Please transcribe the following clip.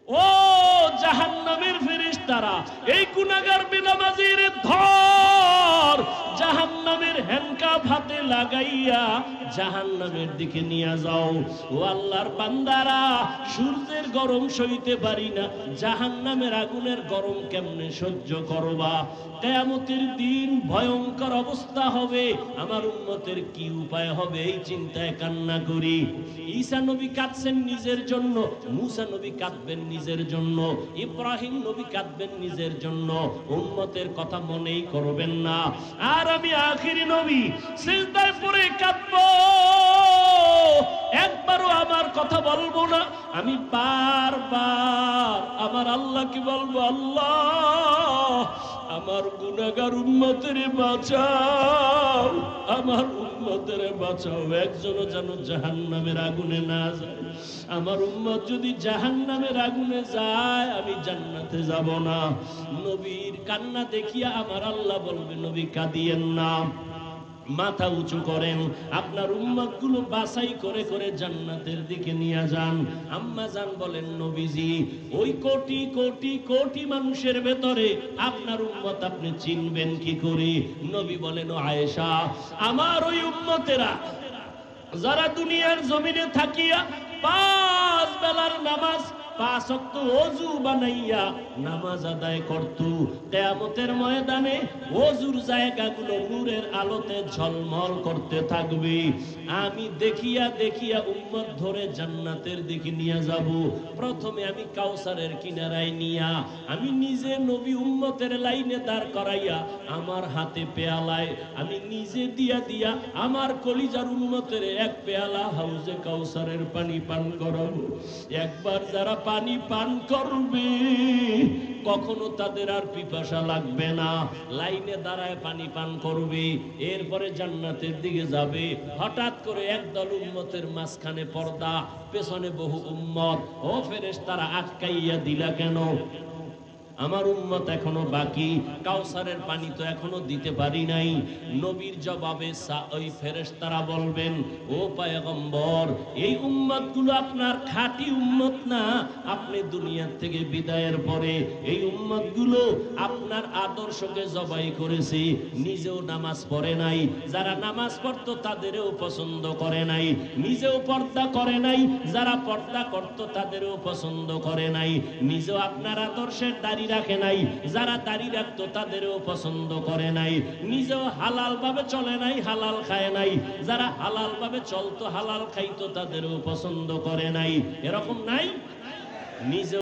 ও জাহান্নামের ফেরেশতারা, এই গুনাহগার বেনামাজির ধর, জাহান্নামের হ্যান্ডকাপ হাতে লাগাইয়া জাহান্নামের দিকে নিয়ে যাও। ও আল্লাহর বান্দারা, সূর্যের গরম সইতে পারি না, জাহান্নামের আগুনের গরম কেমনে সহ্য করবা? কিয়ামতের দিন ভয়ঙ্কর অবস্থা হবে, আমার উম্মতের কি উপায় হবে এই চিন্তায় কান্না করি। ঈসা নবী কাঁদছেন নিজের জন্য, মুসা নবী কাঁদবেন নিজের জন্য, ইব্রাহিম নবী কাঁদবেন নিজের জন্য, উম্মতের কথা মনেই করবেন না। আর আমি আখিরি নবী সিজদায় পড়ে কাঁদবো, একবারও আমার কথা বলবো না। আমি বারবার আমার আল্লাহকে বলবো, আল্লাহ আমার গুনাহগার উম্মতের বাঁচাও, আমার উম্মতের বাঁচাও, একজনও যেন জাহান্নামের আগুনে না যায়। আমার উম্মত যদি জাহান্নামের আগুনে যায়, আমি জান্নাতে যাব না। নবীর কান্না দেখিয়া আমার আল্লাহ বলবে, নবী কাঁদিয়েন না, মাথা উঁচু করেন, আপনার উম্মতগুলো বাছাই করে করে জান্নাতের দিকে নিয়ে যান। আম্মা জান বলেন, নবীজি ওই কোটি কোটি কোটি মানুষের ভেতরে আপনার উম্মত আপনি চিনবেন কি করে? নবী বলেন, ও আয়েশা, আমার ওই উম্মতেরা যারা দুনিয়ার জমিনে থাকিয়া 5 বেলার নামাজ 5 ওয়াক্ত ওযু বানাইয়া নামাজ আদায় করত, কিয়ামতের ময়দানে ওযুর জায়গাগুলো নূরের আলোতে ঝলমল করতে থাকবে। আমি দেখিয়া দেখিয়া উম্মত ধরে জান্নাতের দিকে নিয়ে যাব। প্রথমে আমি কাউসারের কিনারায় নিয়া আমি নিজে নবী উম্মতের লাইনে দাঁড় করাইয়া আমার হাতে পেয়ালায় আমি নিজে দিয়া দিয়া আমার কলিজার উম্মতের এক পেয়ালা হাউজে কাউসারের পানি পান করাবো। একবার যারা পানি পান করবে কখনো তাদের আর পিপাসা লাগবে না, লাইনে দাঁড়ায় পানি পান করবে, এরপরে জান্নাতের দিকে যাবে। হঠাৎ করে একদল উম্মতের মাঝখানে পর্দা, পেছনে বহু উম্মত। ও ফেরেশতারা, আটকাইয়া দিলা কেন? আমার উম্মত এখনো বাকি, কাউসারের পানি তো এখনো দিতে পারি নাই। নবীর জবাবে ওই ফেরেশতারা বলবেন, ও পয়গম্বর, এই উম্মতগুলো আপনার খাঁটি উম্মত না। আপনি দুনিয়া থেকে বিদায়ের পরে এই উম্মতগুলো আপনার আদর্শকে জবাই করেছে, নিজেও নামাজ পড়ে নাই, যারা নামাজ পড়তো তাদেরও পছন্দ করে নাই, নিজেও পর্দা করে নাই, যারা পর্দা করতো তাদেরও পছন্দ করে নাই, নিজেও আপনার আদর্শের দাঁড়িয়ে রাখে নাই, যারা দাড়ি রাখতো তাদেরও পছন্দ করে নাই, নিজেও হালাল ভাবে চলে নাই, হালাল খায় নাই, যারা হালাল ভাবে চলতো হালাল খাইতো তাদেরও পছন্দ করে নাই। এরকম নাই? নিজে